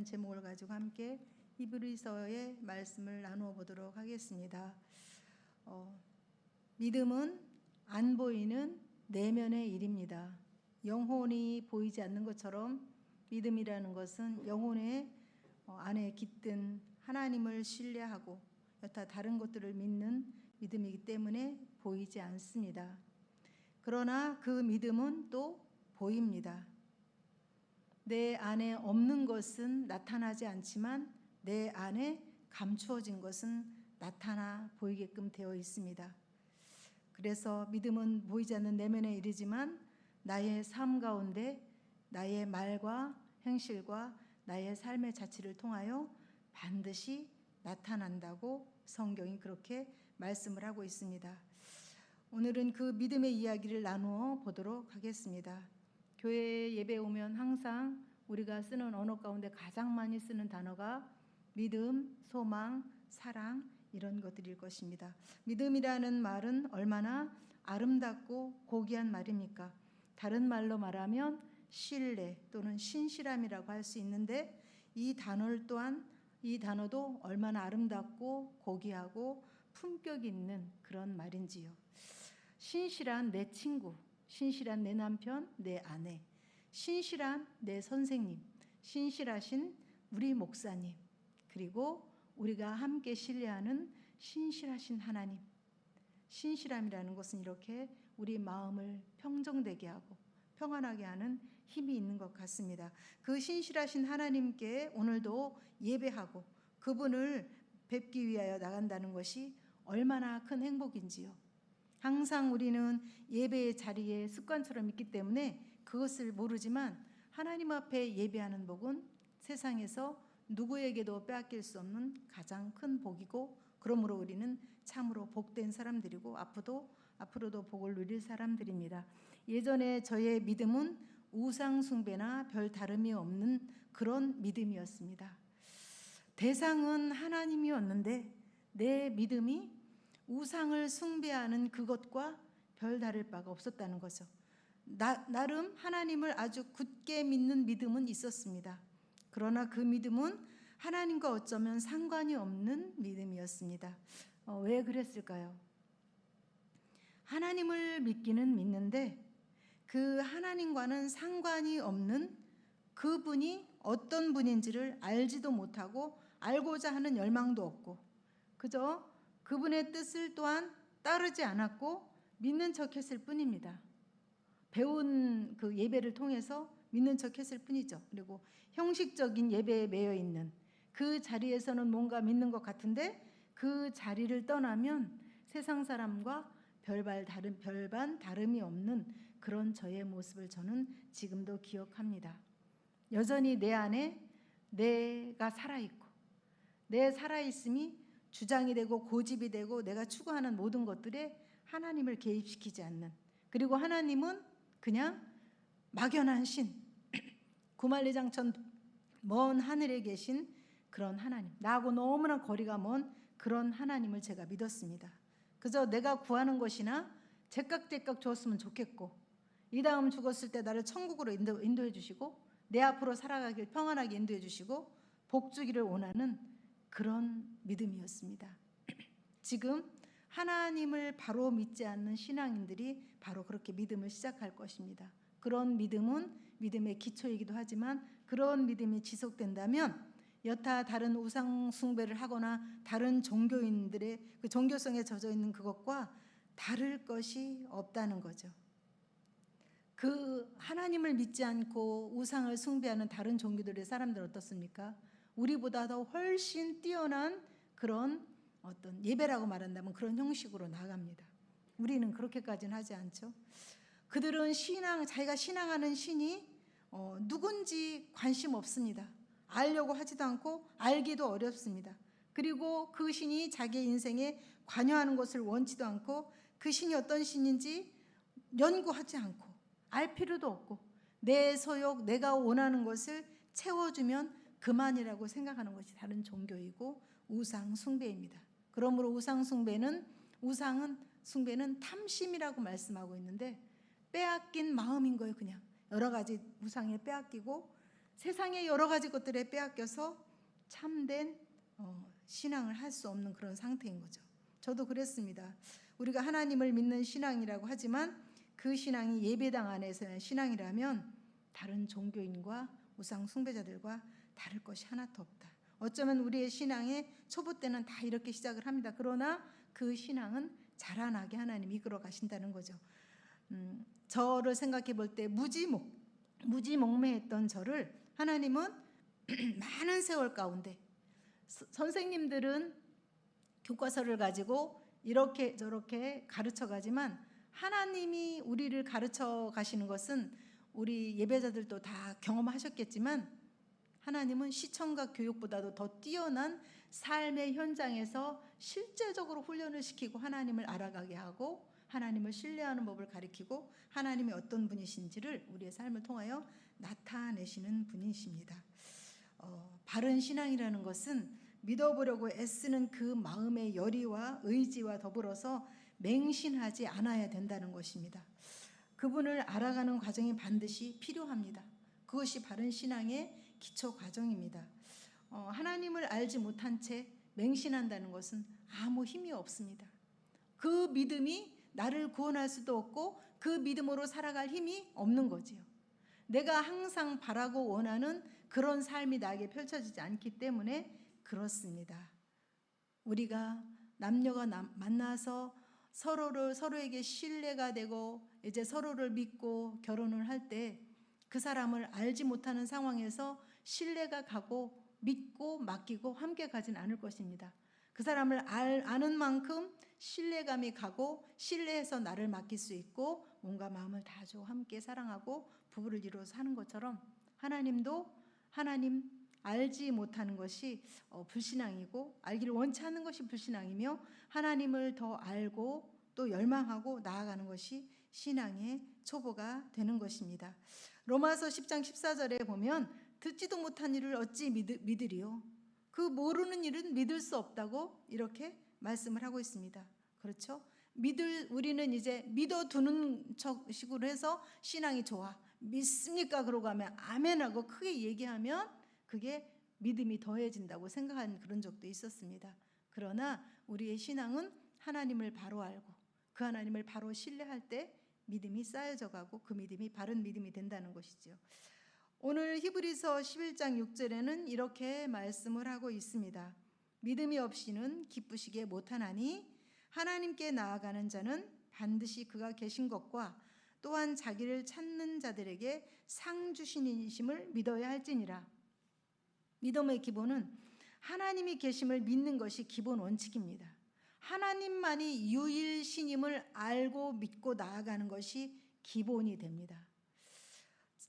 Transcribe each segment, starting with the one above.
제목을 가지고 함께 히브리서의 말씀을 나누어 보도록 하겠습니다. 믿음은 안 보이는 내면의 일입니다. 영혼이 보이지 않는 것처럼 믿음이라는 것은 영혼의 안에 깃든 하나님을 신뢰하고 여타 다른 것들을 믿는 믿음이기 때문에 보이지 않습니다. 그러나 그 믿음은 또 보입니다. 내 안에 없는 것은 나타나지 않지만 내 안에 감추어진 것은 나타나 보이게끔 되어 있습니다. 그래서 믿음은 보이지 않는 내면의 일이지만 나의 삶 가운데 나의 말과 행실과 나의 삶의 자취를 통하여 반드시 나타난다고 성경이 그렇게 말씀을 하고 있습니다. 오늘은 그 믿음의 이야기를 나누어 보도록 하겠습니다. 교회 예배 오면 항상 우리가 쓰는 언어 가운데 가장 많이 쓰는 단어가 믿음, 소망, 사랑 이런 것들일 것입니다. 믿음이라는 말은 얼마나 아름답고 고귀한 말입니까? 다른 말로 말하면 신뢰 또는 신실함이라고 할 수 있는데 이 단어도 얼마나 아름답고 고귀하고 품격 있는 그런 말인지요. 신실한 내 친구, 신실한 내 남편, 내 아내, 신실한 내 선생님, 신실하신 우리 목사님, 그리고 우리가 함께 신뢰하는 신실하신 하나님. 신실함이라는 것은 이렇게 우리 마음을 평정되게 하고 평안하게 하는 힘이 있는 것 같습니다. 그 신실하신 하나님께 오늘도 예배하고 그분을 뵙기 위하여 나간다는 것이 얼마나 큰 행복인지요. 항상 우리는 예배의 자리에 습관처럼 있기 때문에 그것을 모르지만 하나님 앞에 예배하는 복은 세상에서 누구에게도 빼앗길 수 없는 가장 큰 복이고, 그러므로 우리는 참으로 복된 사람들이고 앞으로도 복을 누릴 사람들입니다. 예전에 저의 믿음은 우상 숭배나 별 다름이 없는 그런 믿음이었습니다. 대상은 하나님이었는데 내 믿음이 우상을 숭배하는 그것과 별 다를 바가 없었다는 거죠. 나름 하나님을 아주 굳게 믿는 믿음은 있었습니다. 그러나 그 믿음은 하나님과 어쩌면 상관이 없는 믿음이었습니다. 왜 그랬을까요? 하나님을 믿기는 믿는데 그 하나님과는 상관이 없는 그분이 어떤 분인지를 알지도 못하고 알고자 하는 열망도 없고 그저 그분의 뜻을 또한 따르지 않았고 믿는 척했을 뿐입니다. 배운 그 예배를 통해서 믿는 척했을 뿐이죠. 그리고 형식적인 예배에 매여 있는 그 자리에서는 뭔가 믿는 것 같은데 그 자리를 떠나면 세상 사람과 별반 다름이 없는 그런 저의 모습을 저는 지금도 기억합니다. 여전히 내 안에 내가 살아있고 내 살아있음이 주장이 되고 고집이 되고 내가 추구하는 모든 것들에 하나님을 개입시키지 않는, 그리고 하나님은 그냥 막연한 신, 구만리장천 먼 하늘에 계신 그런 하나님, 나하고 너무나 거리가 먼 그런 하나님을 제가 믿었습니다. 그저 내가 구하는 것이나 제깍제깍 주었으면 좋겠고 이 다음 죽었을 때 나를 천국으로 인도해 주시고 내 앞으로 살아가길 평안하게 인도해 주시고 복 주기를 원하는 그런 믿음이었습니다. 지금 하나님을 바로 믿지 않는 신앙인들이 바로 그렇게 믿음을 시작할 것입니다. 그런 믿음은 믿음의 기초이기도 하지만 그런 믿음이 지속된다면 여타 다른 우상 숭배를 하거나 다른 종교인들의 그 종교성에 젖어 있는 그것과 다를 것이 없다는 거죠. 그 하나님을 믿지 않고 우상을 숭배하는 다른 종교들의 사람들 어떻습니까? 우리보다 더 훨씬 뛰어난 그런 어떤 예배라고 말한다면 그런 형식으로 나갑니다. 우리는 그렇게까지는 하지 않죠. 그들은 자기가 신앙하는 신이 누군지 관심 없습니다. 알려고 하지도 않고 알기도 어렵습니다. 그리고 그 신이 자기의 인생에 관여하는 것을 원치도 않고 그 신이 어떤 신인지 연구하지 않고 알 필요도 없고 내 소욕, 내가 원하는 것을 채워주면 그만이라고 생각하는 것이 다른 종교이고 우상 숭배입니다. 그러므로 우상은 탐심이라고 말씀하고 있는데 빼앗긴 마음인 거예요. 그냥 여러 가지 우상에 빼앗기고 세상의 여러 가지 것들에 빼앗겨서 참된 신앙을 할 수 없는 그런 상태인 거죠. 저도 그랬습니다. 우리가 하나님을 믿는 신앙이라고 하지만 그 신앙이 예배당 안에서의 신앙이라면 다른 종교인과 우상 숭배자들과 다를 것이 하나도 없다. 어쩌면 우리의 신앙의 초보 때는 다 이렇게 시작을 합니다. 그러나 그 신앙은 자라나게 하나님이 이끌어 가신다는 거죠. 저를 생각해 볼 때 무지몽매했던 저를 하나님은 많은 세월 가운데, 선생님들은 교과서를 가지고 이렇게 저렇게 가르쳐 가지만 하나님이 우리를 가르쳐 가시는 것은 우리 예배자들도 다 경험하셨겠지만 하나님은 시청각 교육보다도 더 뛰어난 삶의 현장에서 실제적으로 훈련을 시키고 하나님을 알아가게 하고 하나님을 신뢰하는 법을 가르치고 하나님이 어떤 분이신지를 우리의 삶을 통하여 나타내시는 분이십니다. 바른 신앙이라는 것은 믿어보려고 애쓰는 그 마음의 열의와 의지와 더불어서 맹신하지 않아야 된다는 것입니다. 그분을 알아가는 과정이 반드시 필요합니다. 그것이 바른 신앙의 기초 과정입니다. 하나님을 알지 못한 채 맹신한다는 것은 아무 힘이 없습니다. 그 믿음이 나를 구원할 수도 없고 그 믿음으로 살아갈 힘이 없는 거지요. 내가 항상 바라고 원하는 그런 삶이 나에게 펼쳐지지 않기 때문에 그렇습니다. 우리가 남녀가 만나서 서로에게 신뢰가 되고 이제 서로를 믿고 결혼을 할 때 그 사람을 알지 못하는 상황에서 신뢰가 가고 믿고 맡기고 함께 가진 않을 것입니다. 그 사람을 아는 만큼 신뢰감이 가고 신뢰해서 나를 맡길 수 있고 몸과 마음을 다하고 함께 사랑하고 부부를 이루어서 사는 것처럼 하나님도 하나님 알지 못하는 것이 불신앙이고 알기를 원치 않는 것이 불신앙이며 하나님을 더 알고 또 열망하고 나아가는 것이 신앙의 초보가 되는 것입니다. 로마서 10장 14절에 보면 듣지도 못한 일을 어찌 믿으리요? 그 모르는 일은 믿을 수 없다고 이렇게 말씀을 하고 있습니다. 그렇죠? 우리는 이제 믿어두는 식으로 해서 신앙이 좋아. 믿습니까? 그러고 하면 아멘하고 크게 얘기하면 그게 믿음이 더해진다고 생각한 그런 적도 있었습니다. 그러나 우리의 신앙은 하나님을 바로 알고 그 하나님을 바로 신뢰할 때 믿음이 쌓여져 가고 그 믿음이 바른 믿음이 된다는 것이죠. 오늘 히브리서 11장 6절에는 이렇게 말씀을 하고 있습니다. 믿음이 없이는 기쁘시게 못하나니 하나님께 나아가는 자는 반드시 그가 계신 것과 또한 자기를 찾는 자들에게 상 주시니심을 믿어야 할지니라. 믿음의 기본은 하나님이 계심을 믿는 것이 기본 원칙입니다. 하나님만이 유일신임을 알고 믿고 나아가는 것이 기본이 됩니다.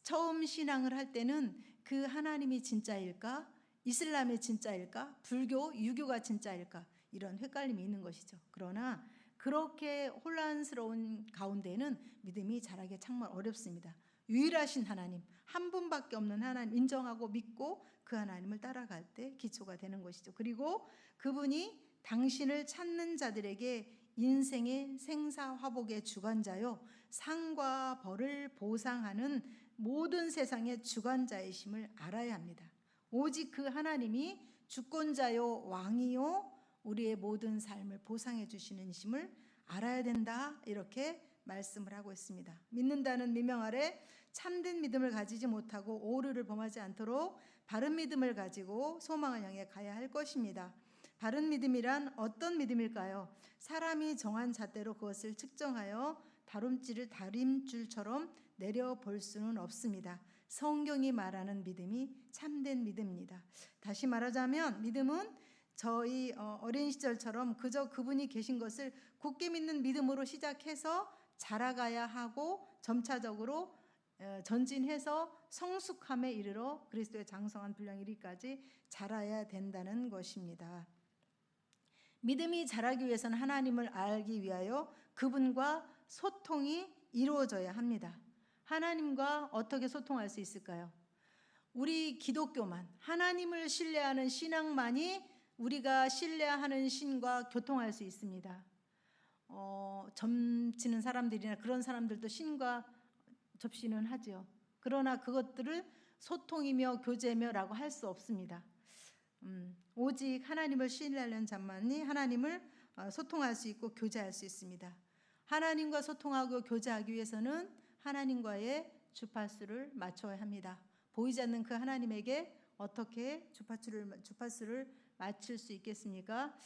처음 신앙을 할 때는 그 하나님이 진짜일까? 이슬람이 진짜일까? 불교, 유교가 진짜일까? 이런 헷갈림이 있는 것이죠. 그러나 그렇게 혼란스러운 가운데는 믿음이 자라기 정말 어렵습니다. 유일하신 하나님, 한 분밖에 없는 하나님 인정하고 믿고 그 하나님을 따라갈 때 기초가 되는 것이죠. 그리고 그분이 당신을 찾는 자들에게 인생의 생사화복의 주관자요 상과 벌을 보상하는 모든 세상의 주관자이심을 알아야 합니다. 오직 그 하나님이 주권자요 왕이요 우리의 모든 삶을 보상해 주시는 심을 알아야 된다. 이렇게 말씀을 하고 있습니다. 믿는다는 미명 아래 참된 믿음을 가지지 못하고 오류를 범하지 않도록 바른 믿음을 가지고 소망을 향해 가야 할 것입니다. 바른 믿음이란 어떤 믿음일까요? 사람이 정한 잣대로 그것을 측정하여 다림줄처럼 내려볼 수는 없습니다. 성경이 말하는 믿음이 참된 믿음입니다. 다시 말하자면 믿음은 저희 어린 시절처럼 그저 그분이 계신 것을 굳게 믿는 믿음으로 시작해서 자라가야 하고 점차적으로 전진해서 성숙함에 이르러 그리스도의 장성한 분량에 이르기까지 자라야 된다는 것입니다. 믿음이 자라기 위해서는 하나님을 알기 위하여 그분과 소통이 이루어져야 합니다. 하나님과 어떻게 소통할 수 있을까요? 우리 기독교만, 하나님을 신뢰하는 신앙만이 우리가 신뢰하는 신과 교통할 수 있습니다. 점치는 사람들이나 그런 사람들도 신과 접신은 하죠. 그러나 그것들을 소통이며 교제며라고 할 수 없습니다. 오직 하나님을 신뢰하는 자만이 하나님을 소통할 수 있고 교제할 수 있습니다. 하나님과 소통하고 교제하기 위해서는 하나님과의 주파수를 맞춰야 합니다. 보이지 않는 그 하나님에게 어떻게 주파수를 맞출 수 있겠습니까?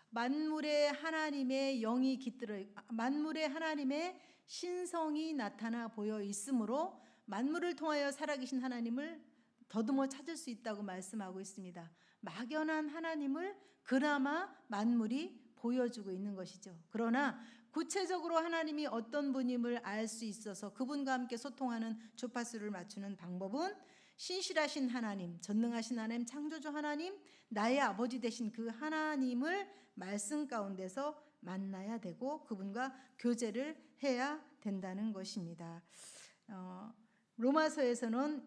만물에 하나님의 영이 깃들어 만물에 하나님의 신성이 나타나 보여 있으므로 만물을 통하여 살아계신 하나님을 더듬어 찾을 수 있다고 말씀하고 있습니다. 막연한 하나님을 그나마 만물이 보여주고 있는 것이죠. 그러나 구체적으로 하나님이 어떤 분임을 알 수 있어서 그분과 함께 소통하는 주파수를 맞추는 방법은 신실하신 하나님, 전능하신 하나님, 창조주 하나님, 나의 아버지 되신 그 하나님을 말씀 가운데서 만나야 되고 그분과 교제를 해야 된다는 것입니다. 로마서에서는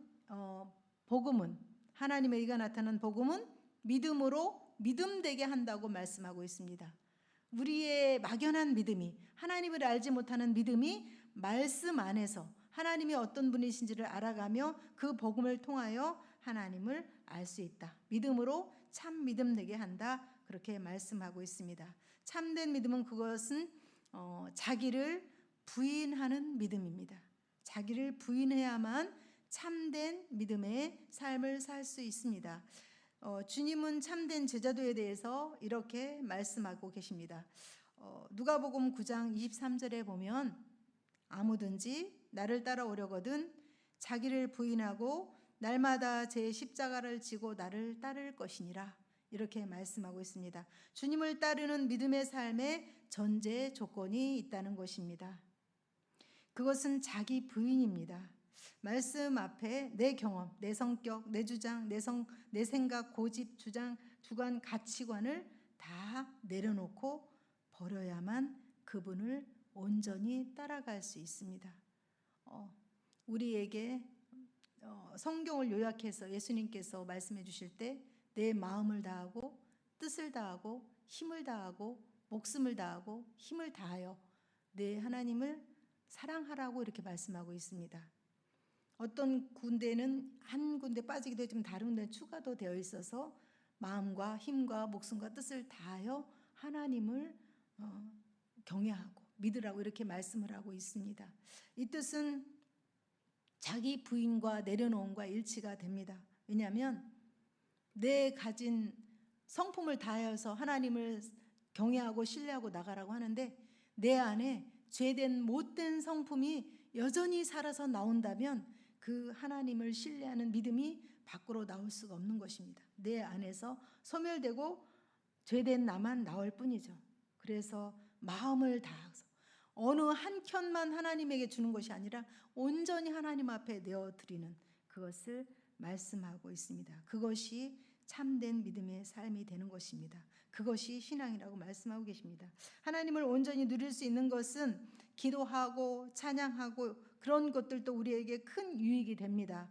복음은 하나님의 의가 나타난 복음은 믿음으로 믿음되게 한다고 말씀하고 있습니다. 우리의 막연한 믿음이 하나님을 알지 못하는 믿음이 말씀 안에서 하나님이 어떤 분이신지를 알아가며 그 복음을 통하여 하나님을 알 수 있다. 믿음으로 참 믿음 되게 한다. 그렇게 말씀하고 있습니다. 참된 믿음은 그것은 자기를 부인하는 믿음입니다. 자기를 부인해야만 참된 믿음의 삶을 살 수 있습니다. 주님은 참된 제자도에 대해서 이렇게 말씀하고 계십니다. 누가복음 9장 23절에 보면 아무든지 나를 따라오려거든 자기를 부인하고 날마다 제 십자가를 지고 나를 따를 것이니라. 이렇게 말씀하고 있습니다. 주님을 따르는 믿음의 삶에 전제 조건이 있다는 것입니다. 그것은 자기 부인입니다. 말씀 앞에 내 경험, 내 성격, 내 주장, 내 생각, 고집, 주장, 주관, 가치관을 다 내려놓고 버려야만 그분을 온전히 따라갈 수 있습니다. 우리에게 성경을 요약해서 예수님께서 말씀해 주실 때 내 마음을 다하고 뜻을 다하고 힘을 다하고 목숨을 다하고 힘을 다하여 내 하나님을 사랑하라고 이렇게 말씀하고 있습니다. 어떤 군대는 한 군데 빠지기도 했지만 다른 군대는 추가도 되어 있어서 마음과 힘과 목숨과 뜻을 다하여 하나님을 경외하고 믿으라고 이렇게 말씀을 하고 있습니다. 이 뜻은 자기 부인과 내려놓음과 일치가 됩니다. 왜냐하면 내 가진 성품을 다하여서 하나님을 경외하고 신뢰하고 나가라고 하는데 내 안에 죄된 못된 성품이 여전히 살아서 나온다면 그 하나님을 신뢰하는 믿음이 밖으로 나올 수가 없는 것입니다. 내 안에서 소멸되고 죄된 나만 나올 뿐이죠. 그래서 마음을 다해서 어느 한 켠만 하나님에게 주는 것이 아니라 온전히 하나님 앞에 내어드리는 그것을 말씀하고 있습니다. 그것이 참된 믿음의 삶이 되는 것입니다. 그것이 신앙이라고 말씀하고 계십니다. 하나님을 온전히 누릴 수 있는 것은 기도하고 찬양하고 그런 것들도 우리에게 큰 유익이 됩니다.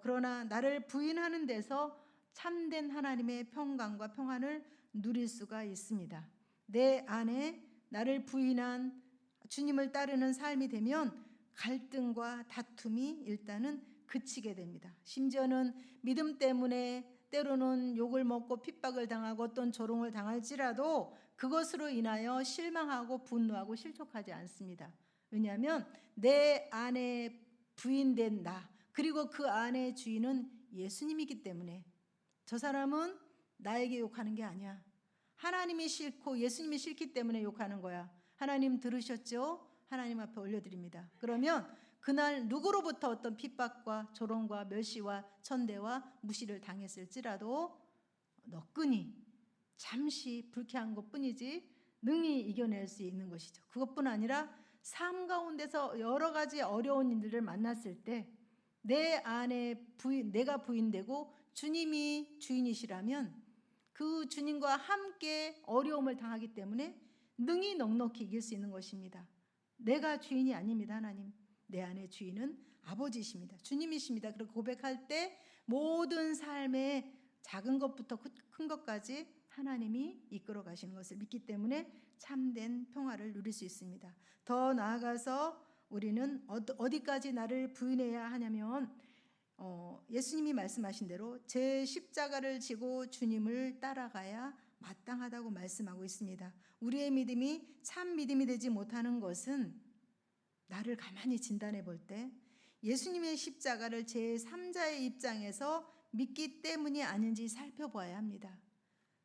그러나 나를 부인하는 데서 참된 하나님의 평강과 평안을 누릴 수가 있습니다. 내 안에 나를 부인한 주님을 따르는 삶이 되면 갈등과 다툼이 일단은 그치게 됩니다. 심지어는 믿음 때문에 때로는 욕을 먹고 핍박을 당하고 어떤 조롱을 당할지라도 그것으로 인하여 실망하고 분노하고 실족하지 않습니다. 왜냐하면 내 안에 부인된 나 그리고 그 안의 주인은 예수님이기 때문에 저 사람은 나에게 욕하는 게 아니야. 하나님이 싫고 예수님이 싫기 때문에 욕하는 거야. 하나님 들으셨죠? 하나님 앞에 올려드립니다. 그러면 그날 누구로부터 어떤 핍박과 조롱과 멸시와 천대와 무시를 당했을지라도 너끈히 잠시 불쾌한 것뿐이지 능히 이겨낼 수 있는 것이죠. 그것뿐 아니라 삶 가운데서 여러 가지 어려운 일들을 만났을 때 내 안에 내가 부인되고 주님이 주인이시라면 그 주님과 함께 어려움을 당하기 때문에 능히 넉넉히 이길 수 있는 것입니다. 내가 주인이 아닙니다. 하나님. 내 안의 주인은 아버지이십니다. 주님이십니다. 그렇게 고백할 때 모든 삶의 작은 것부터 큰 것까지 하나님이 이끌어 가시는 것을 믿기 때문에 참된 평화를 누릴 수 있습니다. 더 나아가서 우리는 어디까지 나를 부인해야 하냐면 예수님이 말씀하신 대로 제 십자가를 지고 주님을 따라가야 마땅하다고 말씀하고 있습니다. 우리의 믿음이 참 믿음이 되지 못하는 것은 나를 가만히 진단해 볼 때 예수님의 십자가를 제3자의 입장에서 믿기 때문이 아닌지 살펴봐야 합니다.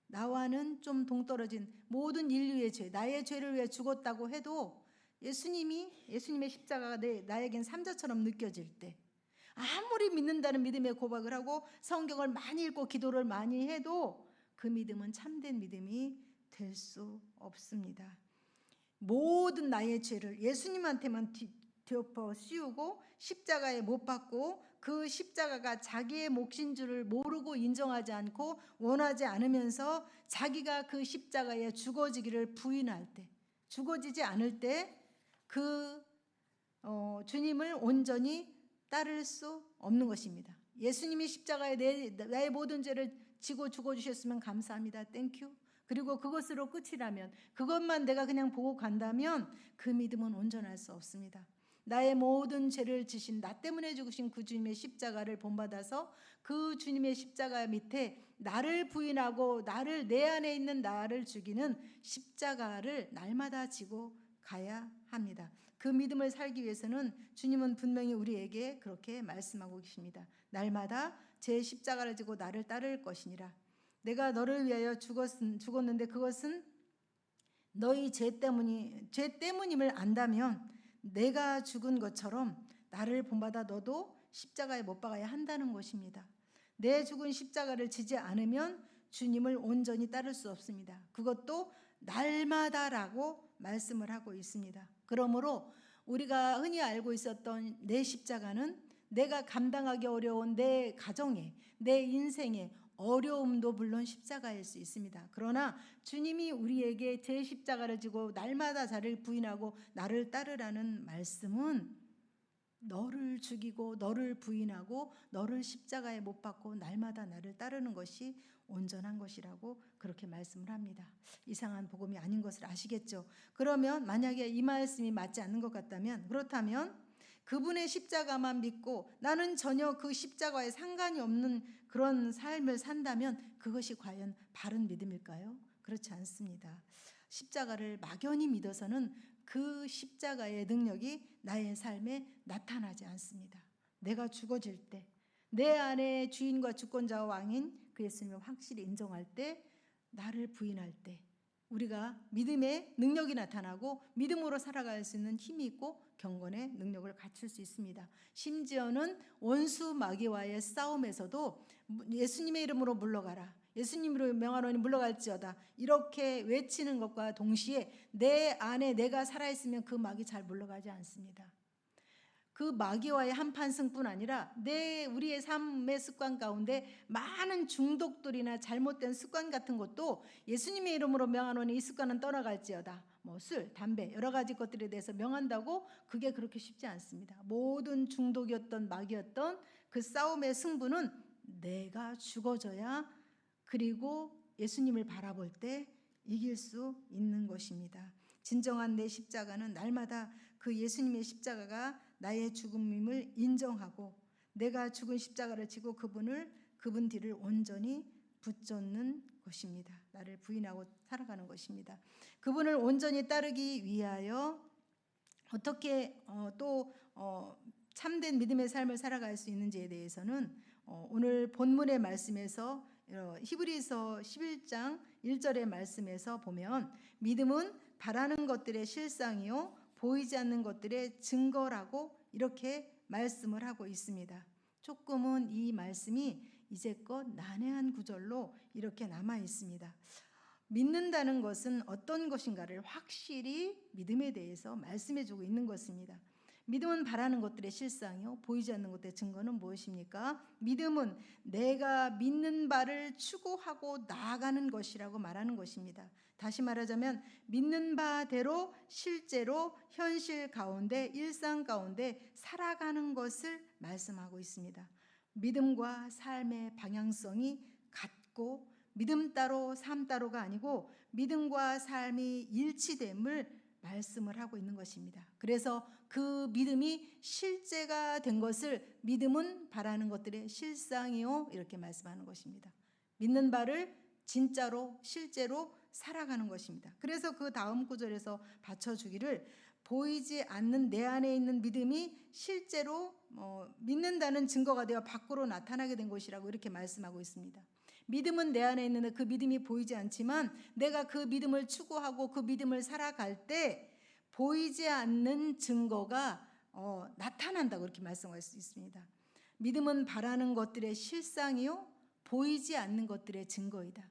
나와는 좀 동떨어진 모든 인류의 죄, 나의 죄를 위해 죽었다고 해도 예수님의 십자가가 나에겐 삼자처럼 느껴질 때, 아무리 믿는다는 믿음의 고백을 하고 성경을 많이 읽고 기도를 많이 해도 그 믿음은 참된 믿음이 될 수 없습니다. 모든 나의 죄를 예수님한테만 덮어 씌우고 십자가에 못 박고 그 십자가가 자기의 몫인 줄을 모르고 인정하지 않고 원하지 않으면서 자기가 그 십자가에 죽어지기를 부인할 때, 죽어지지 않을 때 그 주님을 온전히 따를 수 없는 것입니다. 예수님이 십자가에 나의 모든 죄를 지고 죽어주셨으면 감사합니다. 땡큐. 그리고 그것으로 끝이라면, 그것만 내가 그냥 보고 간다면 그 믿음은 온전할 수 없습니다. 나의 모든 죄를 지신, 나 때문에 죽으신 그 주님의 십자가를 본받아서 그 주님의 십자가 밑에 나를 부인하고 내 안에 있는 나를 죽이는 십자가를 날마다 지고 가야 합니다. 그 믿음을 살기 위해서는 주님은 분명히 우리에게 그렇게 말씀하고 계십니다. 날마다 제 십자가를 지고 나를 따를 것이니라. 내가 너를 위하여 죽었는데 그것은 너희 죄 때문임을 안다면 내가 죽은 것처럼 나를 본받아 너도 십자가에 못 박아야 한다는 것입니다. 내 죽은 십자가를 지지 않으면 주님을 온전히 따를 수 없습니다. 그것도 날마다라고 말씀을 하고 있습니다. 그러므로 우리가 흔히 알고 있었던 내 십자가는 내가 감당하기 어려운 내 가정에, 내 인생에 어려움도 물론 십자가일 수 있습니다. 그러나 주님이 우리에게 제 십자가를 지고 날마다 자를 부인하고 나를 따르라는 말씀은 너를 죽이고 너를 부인하고 너를 십자가에 못 박고 날마다 나를 따르는 것이 온전한 것이라고 그렇게 말씀을 합니다. 이상한 복음이 아닌 것을 아시겠죠? 그러면 만약에 이 말씀이 맞지 않는 것 같다면, 그렇다면 그분의 십자가만 믿고 나는 전혀 그 십자가에 상관이 없는 그런 삶을 산다면 그것이 과연 바른 믿음일까요? 그렇지 않습니다. 십자가를 막연히 믿어서는 그 십자가의 능력이 나의 삶에 나타나지 않습니다. 내가 죽어질 때, 내 안에 주인과 주권자와 왕인 그 예수님을 확실히 인정할 때, 나를 부인할 때 우리가 믿음의 능력이 나타나고 믿음으로 살아갈 수 있는 힘이 있고 경건의 능력을 갖출 수 있습니다. 심지어는 원수 마귀와의 싸움에서도 예수님의 이름으로 물러가라, 예수님으로 명하노니 물러갈지어다, 이렇게 외치는 것과 동시에 내 안에 내가 살아있으면 그 마귀 잘 물러가지 않습니다. 그 마귀와의 한판승뿐 아니라 우리의 삶의 습관 가운데 많은 중독들이나 잘못된 습관 같은 것도 예수님의 이름으로 명하노니 이 습관은 떠나갈지어다, 술, 담배 여러 가지 것들에 대해서 명한다고 그게 그렇게 쉽지 않습니다. 모든 중독이었던 마귀였던 그 싸움의 승부는 내가 죽어져야, 그리고 예수님을 바라볼 때 이길 수 있는 것입니다. 진정한 내 십자가는 날마다 그 예수님의 십자가가 나의 죽음임을 인정하고 내가 죽은 십자가를 지고 그분 뒤를 온전히 붙잡는 것입니다. 나를 부인하고 살아가는 것입니다. 그분을 온전히 따르기 위하여 어떻게 참된 믿음의 삶을 살아갈 수 있는지에 대해서는 오늘 본문의 말씀에서 히브리서 11장 1절의 말씀에서 보면 믿음은 바라는 것들의 실상이요 보이지 않는 것들의 증거라고 이렇게 말씀을 하고 있습니다. 조금은 이 말씀이 이제껏 난해한 구절로 이렇게 남아 있습니다. 믿는다는 것은 어떤 것인가를 확실히 믿음에 대해서 말씀해 주고 있는 것입니다. 믿음은 바라는 것들의 실상이요 보이지 않는 것들의 증거는 무엇입니까? 믿음은 내가 믿는 바를 추구하고 나아가는 것이라고 말하는 것입니다. 다시 말하자면 믿는 바대로 실제로 현실 가운데 일상 가운데 살아가는 것을 말씀하고 있습니다. 믿음과 삶의 방향성이 같고 믿음 따로 삶 따로가 아니고 믿음과 삶이 일치됨을 말씀을 하고 있는 것입니다. 그래서 그 믿음이 실제가 된 것을 믿음은 바라는 것들의 실상이요 이렇게 말씀하는 것입니다. 믿는 바를 진짜로 실제로 살아가는 것입니다. 그래서 그 다음 구절에서 받쳐주기를 보이지 않는 내 안에 있는 믿음이 실제로 믿는다는 증거가 되어 밖으로 나타나게 된 것이라고 이렇게 말씀하고 있습니다. 믿음은 내 안에 있는데 그 믿음이 보이지 않지만 내가 그 믿음을 추구하고 그 믿음을 살아갈 때 보이지 않는 증거가 나타난다고 이렇게 말씀할 수 있습니다. 믿음은 바라는 것들의 실상이요 보이지 않는 것들의 증거이다.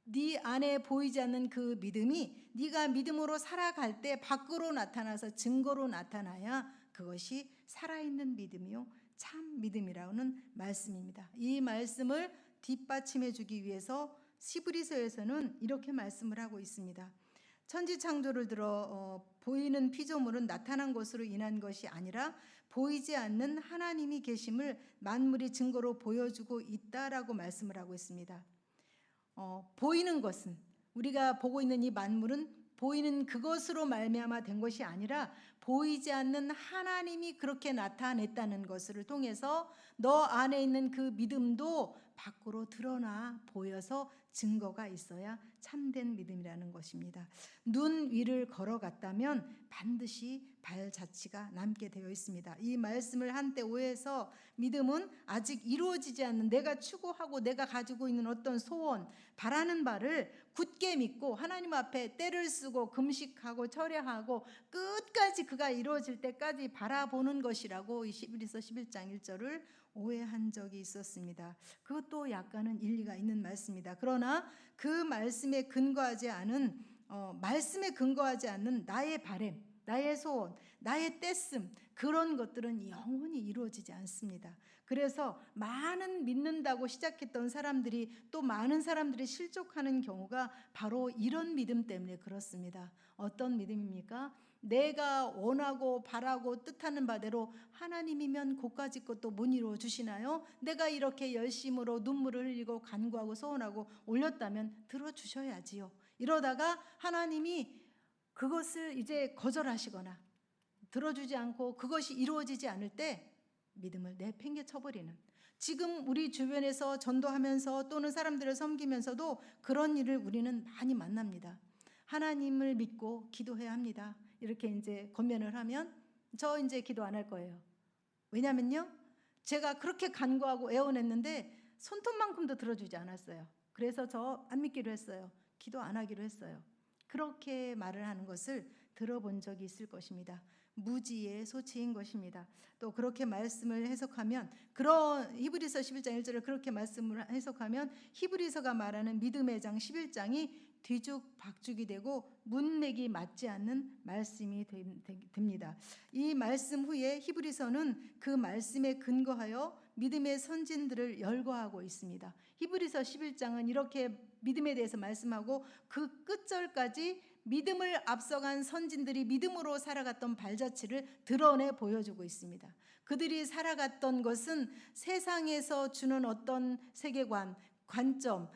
네 안에 보이지 않는 그 믿음이 네가 믿음으로 살아갈 때 밖으로 나타나서 증거로 나타나야 그것이 살아있는 믿음이요 참 믿음이라는 말씀입니다. 이 말씀을 뒷받침해 주기 위해서 히브리서에서는 이렇게 말씀을 하고 있습니다. 천지창조를 들어 보이는 피조물은 나타난 것으로 인한 것이 아니라 보이지 않는 하나님이 계심을 만물이 증거로 보여주고 있다라고 말씀을 하고 있습니다. 보이는 것은 우리가 보고 있는 이 만물은 보이는 그것으로 말미암아 된 것이 아니라 보이지 않는 하나님이 그렇게 나타냈다는 것을 통해서 너 안에 있는 그 믿음도 밖으로 드러나 보여서 증거가 있어야 참된 믿음이라는 것입니다. 눈 위를 걸어갔다면 반드시 발자취가 남게 되어 있습니다. 이 말씀을 한때 오해해서 믿음은 아직 이루어지지 않는 내가 추구하고 내가 가지고 있는 어떤 소원, 바라는 바를 굳게 믿고 하나님 앞에 때를 쓰고 금식하고 철야하고 끝까지 그가 이루어질 때까지 바라보는 것이라고 히브리서 11장 1절을 오해한 적이 있었습니다. 그것도 약간은 일리가 있는 말씀입니다. 그러나 그 말씀에 근거하지 않은 나의 바램, 나의 소원, 나의 떼씀 그런 것들은 영원히 이루어지지 않습니다. 그래서 많은 믿는다고 시작했던 사람들이 또 많은 사람들이 실족하는 경우가 바로 이런 믿음 때문에 그렇습니다. 어떤 믿음입니까? 내가 원하고 바라고 뜻하는 바대로 하나님이면 고까짓 것도 못 이루어 주시나요? 내가 이렇게 열심으로 눈물을 흘리고 간구하고 소원하고 올렸다면 들어주셔야지요. 이러다가 하나님이 그것을 이제 거절하시거나 들어주지 않고 그것이 이루어지지 않을 때 믿음을 내팽개쳐버리는, 지금 우리 주변에서 전도하면서 또는 사람들을 섬기면서도 그런 일을 우리는 많이 만납니다. 하나님을 믿고 기도해야 합니다. 이렇게 이제 권면을 하면 저 이제 기도 안 할 거예요. 왜냐면요, 제가 그렇게 간구하고 애원했는데 손톱만큼도 들어주지 않았어요. 그래서 저 안 믿기로 했어요. 기도 안 하기로 했어요. 그렇게 말을 하는 것을 들어본 적이 있을 것입니다. 무지의 소치인 것입니다. 또 그렇게 말씀을 해석하면, 그런 히브리서 11장 1절을 그렇게 말씀을 해석하면 히브리서가 말하는 믿음의 장 11장이 뒤죽박죽이 되고 문맥이 맞지 않는 말씀이 됩니다. 이 말씀 후에 히브리서는 그 말씀에 근거하여 믿음의 선진들을 열거하고 있습니다. 히브리서 11장은 이렇게 믿음에 대해서 말씀하고 그 끝절까지 믿음을 앞서간 선진들이 믿음으로 살아갔던 발자취를 드러내 보여주고 있습니다. 그들이 살아갔던 것은 세상에서 주는 어떤 세계관, 관점,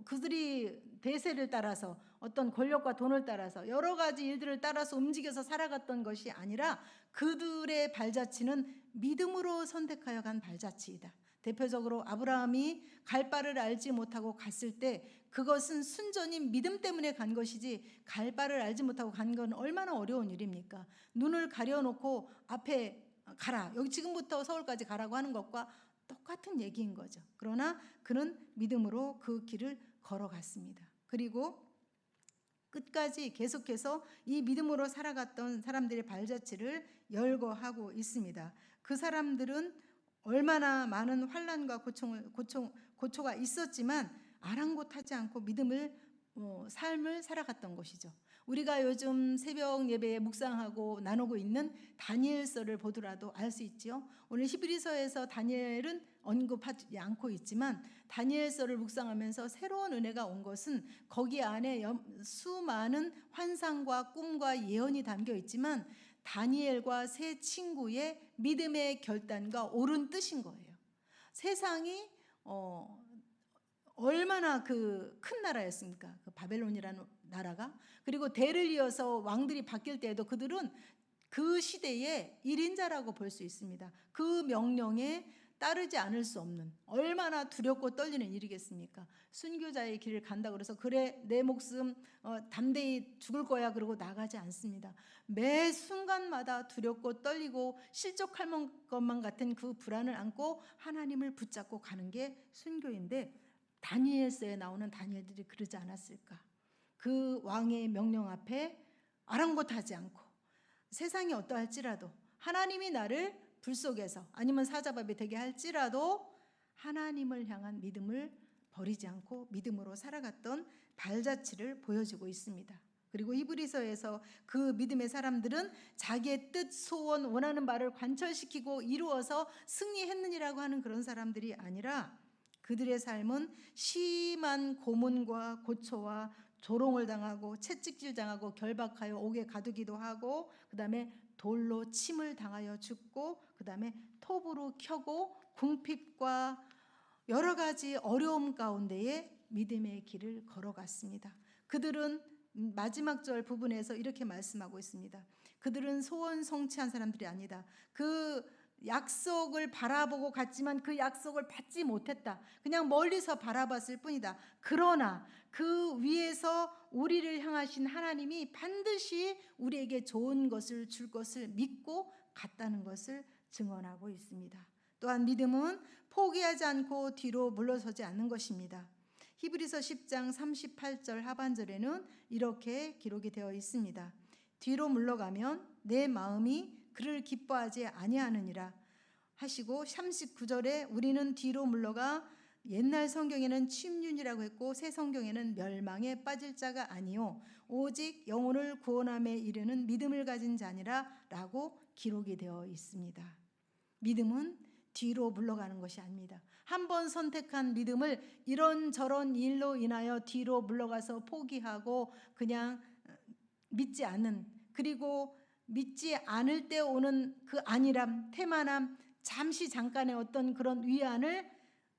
그들이 대세를 따라서 어떤 권력과 돈을 따라서 여러 가지 일들을 따라서 움직여서 살아갔던 것이 아니라 그들의 발자취는 믿음으로 선택하여 간 발자취이다. 대표적으로 아브라함이 갈 바를 알지 못하고 갔을 때 그것은 순전히 믿음 때문에 간 것이지 갈 바를 알지 못하고 간 건 얼마나 어려운 일입니까? 눈을 가려놓고 앞에 가라, 여기 지금부터 서울까지 가라고 하는 것과 똑같은 얘기인 거죠. 그러나 그는 믿음으로 그 길을 걸어갔습니다. 그리고 끝까지 계속해서 이 믿음으로 살아갔던 사람들의 발자취를 열거하고 있습니다. 그 사람들은 얼마나 많은 환난과 고초가 있었지만 아랑곳하지 않고 믿음을 삶을 살아갔던 것이죠. 우리가 요즘 새벽 예배에 묵상하고 나누고 있는 다니엘서를 보더라도 알 수 있죠. 오늘 히브리서에서 다니엘은 언급하지 않고 있지만 다니엘서를 묵상하면서 새로운 은혜가 온 것은 거기 안에 수많은 환상과 꿈과 예언이 담겨 있지만 다니엘과 세 친구의 믿음의 결단과 옳은 뜻인 거예요. 세상이 얼마나 그 큰 나라였습니까? 그 바벨론이라는 나라가. 그리고 대를 이어서 왕들이 바뀔 때에도 그들은 그 시대의 1인자라고 볼 수 있습니다. 그 명령에 따르지 않을 수 없는, 얼마나 두렵고 떨리는 일이겠습니까? 순교자의 길을 간다 그래서 그래 내 목숨 담대히 죽을 거야 그러고 나가지 않습니다. 매 순간마다 두렵고 떨리고 실족할 것만 같은 그 불안을 안고 하나님을 붙잡고 가는 게 순교인데, 다니엘서에 나오는 다니엘들이 그러지 않았을까? 그 왕의 명령 앞에 아랑곳하지 않고 세상이 어떠할지라도, 하나님이 나를 불 속에서 아니면 사자밥이 되게 할지라도 하나님을 향한 믿음을 버리지 않고 믿음으로 살아갔던 발자취를 보여주고 있습니다. 그리고 히브리서에서 그 믿음의 사람들은 자기의 뜻, 소원, 원하는 바를 관철시키고 이루어서 승리했느니라고 하는 그런 사람들이 아니라, 그들의 삶은 심한 고문과 고초와 조롱을 당하고 채찍질 당하고 결박하여 옥에 가두기도 하고, 그 다음에 돌로 침을 당하여 죽고, 그 다음에 톱으로 켜고 궁핍과 여러 가지 어려움 가운데에 믿음의 길을 걸어갔습니다. 그들은 마지막 절 부분에서 이렇게 말씀하고 있습니다. 그들은 소원 성취한 사람들이 아니다. 그 약속을 바라보고 갔지만 그 약속을 받지 못했다. 그냥 멀리서 바라봤을 뿐이다. 그러나 그 위에서 우리를 향하신 하나님이 반드시 우리에게 좋은 것을 줄 것을 믿고 갔다는 것을 증언하고 있습니다. 또한 믿음은 포기하지 않고 뒤로 물러서지 않는 것입니다. 히브리서 10장 38절 하반절에는 이렇게 기록이 되어 있습니다. 뒤로 물러가면 내 마음이 그를 기뻐하지 아니하느니라 하시고, 39절에 우리는 뒤로 물러가 옛날 성경에는 침륜이라고 했고 새 성경에는 멸망에 빠질 자가 아니요 오직 영혼을 구원함에 이르는 믿음을 가진 자니라 라고 기록이 되어 있습니다. 믿음은 뒤로 물러가는 것이 아닙니다. 한번 선택한 믿음을 이런저런 일로 인하여 뒤로 물러가서 포기하고 그냥 믿지 않는, 그리고 믿지 않을 때 오는 그 안일함, 태만함, 잠시 잠깐의 어떤 그런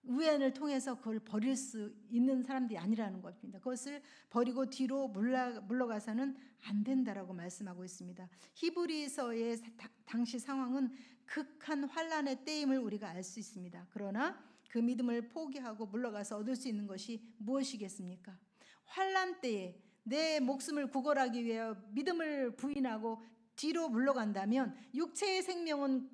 우연을 통해서 그걸 버릴 수 있는 사람들이 아니라는 것입니다. 그것을 버리고 뒤로 물러가서는 안 된다라고 말씀하고 있습니다. 히브리서의 당시 상황은 극한 환난의 때임을 우리가 알 수 있습니다. 그러나 그 믿음을 포기하고 물러가서 얻을 수 있는 것이 무엇이겠습니까? 환난 때에 내 목숨을 구걸하기 위해 믿음을 부인하고 뒤로 물러간다면 육체의 생명은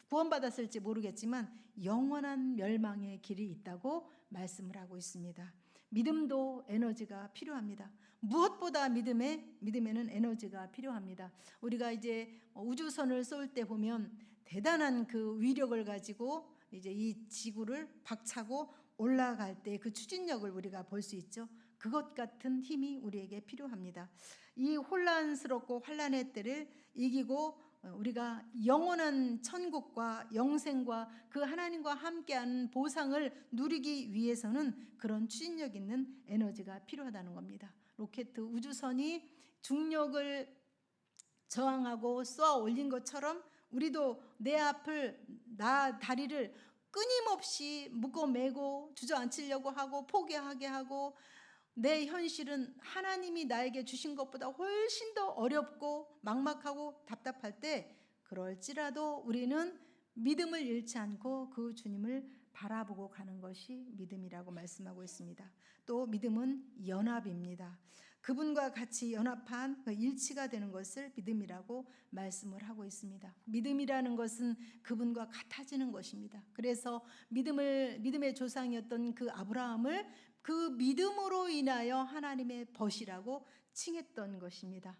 구원받았을지 모르겠지만 영원한 멸망의 길이 있다고 말씀을 하고 있습니다. 믿음도 에너지가 필요합니다. 무엇보다 믿음에는 에너지가 필요합니다. 우리가 이제 우주선을 쏠 때 보면 대단한 그 위력을 가지고 이제 이 지구를 박차고 올라갈 때 그 추진력을 우리가 볼 수 있죠. 그것 같은 힘이 우리에게 필요합니다. 이 혼란스럽고 환란의 때를 이기고 우리가 영원한 천국과 영생과 그 하나님과 함께하는 보상을 누리기 위해서는 그런 추진력 있는 에너지가 필요하다는 겁니다. 로켓 우주선이 중력을 저항하고 쏘아 올린 것처럼 우리도 내 다리를 끊임없이 묶어매고 주저앉히려고 하고 포기하게 하고, 내 현실은 하나님이 나에게 주신 것보다 훨씬 더 어렵고 막막하고 답답할 때, 그럴지라도 우리는 믿음을 잃지 않고 그 주님을 바라보고 가는 것이 믿음이라고 말씀하고 있습니다. 또 믿음은 연합입니다. 그분과 같이 연합한 일치가 되는 것을 믿음이라고 말씀을 하고 있습니다. 믿음이라는 것은 그분과 같아지는 것입니다. 그래서 믿음의 조상이었던 그 아브라함을 그 믿음으로 인하여 하나님의 벗이라고 칭했던 것입니다.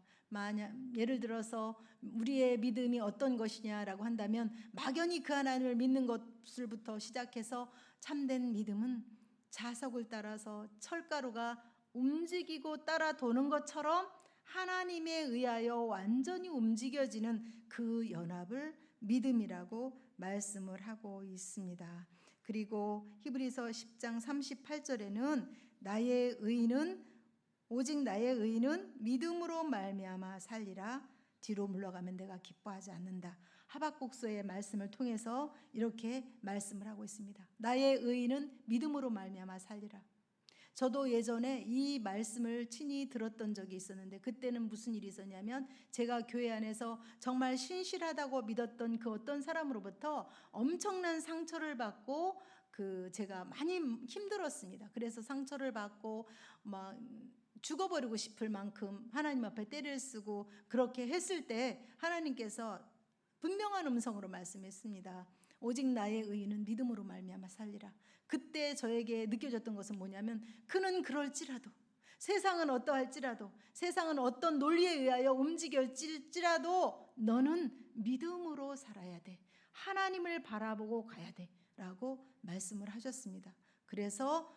예를 들어서 우리의 믿음이 어떤 것이냐라고 한다면, 막연히 그 하나님을 믿는 것을부터 시작해서 참된 믿음은 자석을 따라서 철가루가 움직이고 따라 도는 것처럼 하나님에 의하여 완전히 움직여지는 그 연합을 믿음이라고 말씀을 하고 있습니다. 그리고 히브리서 10장 38절에는 오직 나의 의인은 믿음으로 말미암아 살리라. 뒤로 물러가면 내가 기뻐하지 않는다. 하박국서의 말씀을 통해서 이렇게 말씀을 하고 있습니다. 나의 의인은 믿음으로 말미암아 살리라. 저도 예전에 이 말씀을 친히 들었던 적이 있었는데, 그때는 무슨 일이 있었냐면, 제가 교회 안에서 정말 신실하다고 믿었던 그 어떤 사람으로부터 엄청난 상처를 받고 제가 많이 힘들었습니다. 그래서 상처를 받고 막 죽어버리고 싶을 만큼 하나님 앞에 떼를 쓰고 그렇게 했을 때 하나님께서 분명한 음성으로 말씀했습니다. 오직 나의 의인은 믿음으로 말미암아 살리라. 그때 저에게 느껴졌던 것은 뭐냐면, 그는 그럴지라도, 세상은 어떠할지라도, 세상은 어떤 논리에 의하여 움직일지라도 너는 믿음으로 살아야 돼. 하나님을 바라보고 가야 돼 라고 말씀을 하셨습니다. 그래서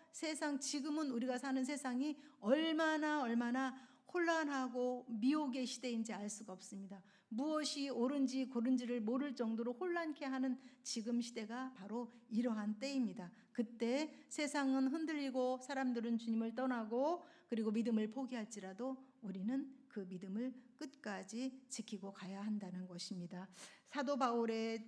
지금은 우리가 사는 세상이 얼마나 혼란하고 미혹의 시대인지 알 수가 없습니다. 무엇이 옳은지 고른지를 모를 정도로 혼란케 하는 지금 시대가 바로 이러한 때입니다. 그때 세상은 흔들리고 사람들은 주님을 떠나고 그리고 믿음을 포기할지라도 우리는 그 믿음을 끝까지 지키고 가야 한다는 것입니다. 사도 바울의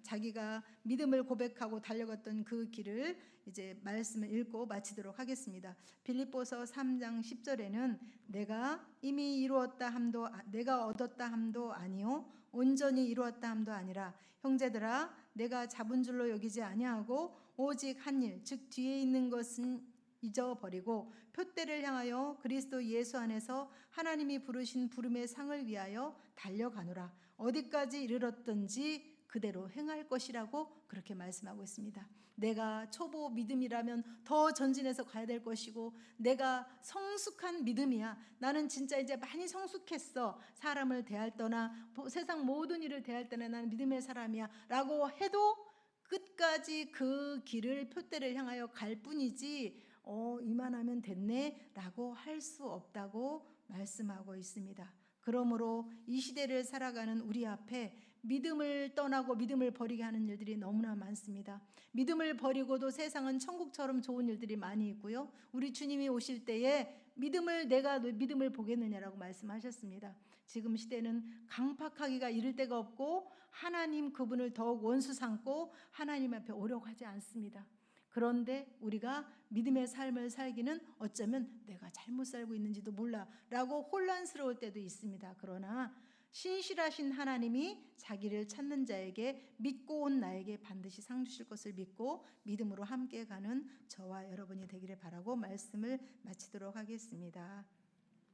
자기가 믿음을 고백하고 달려갔던 그 길을 이제 말씀을 읽고 마치도록 하겠습니다. 빌립보서 3장 10절에는 내가 이미 이루었다 함도 내가 얻었다 함도 아니요 온전히 이루었다 함도 아니라 형제들아 내가 잡은 줄로 여기지 아니하고 오직 한 일 즉 뒤에 있는 것은 잊어버리고 표대를 향하여 그리스도 예수 안에서 하나님이 부르신 부름의 상을 위하여 달려가노라. 어디까지 이르렀든지 그대로 행할 것이라고 그렇게 말씀하고 있습니다. 내가 초보 믿음이라면 더 전진해서 가야 될 것이고, 내가 성숙한 믿음이야, 나는 진짜 이제 많이 성숙했어, 사람을 대할 때나 세상 모든 일을 대할 때나 나는 믿음의 사람이야 라고 해도 끝까지 그 길을 표대를 향하여 갈 뿐이지 이만하면 됐네 라고 할 수 없다고 말씀하고 있습니다. 그러므로 이 시대를 살아가는 우리 앞에 믿음을 떠나고 믿음을 버리게 하는 일들이 너무나 많습니다. 믿음을 버리고도 세상은 천국처럼 좋은 일들이 많이 있고요. 우리 주님이 오실 때에 내가 믿음을 보겠느냐라고 말씀하셨습니다. 지금 시대는 강팍하기가 이를 데가 없고 하나님 그분을 더욱 원수 삼고 하나님 앞에 오려고 하지 않습니다. 그런데 우리가 믿음의 삶을 살기는 어쩌면 내가 잘못 살고 있는지도 몰라 라고 혼란스러울 때도 있습니다. 그러나 신실하신 하나님이 자기를 찾는 자에게, 믿고 온 나에게 반드시 상 주실 것을 믿고 믿음으로 함께 가는 저와 여러분이 되기를 바라고 말씀을 마치도록 하겠습니다.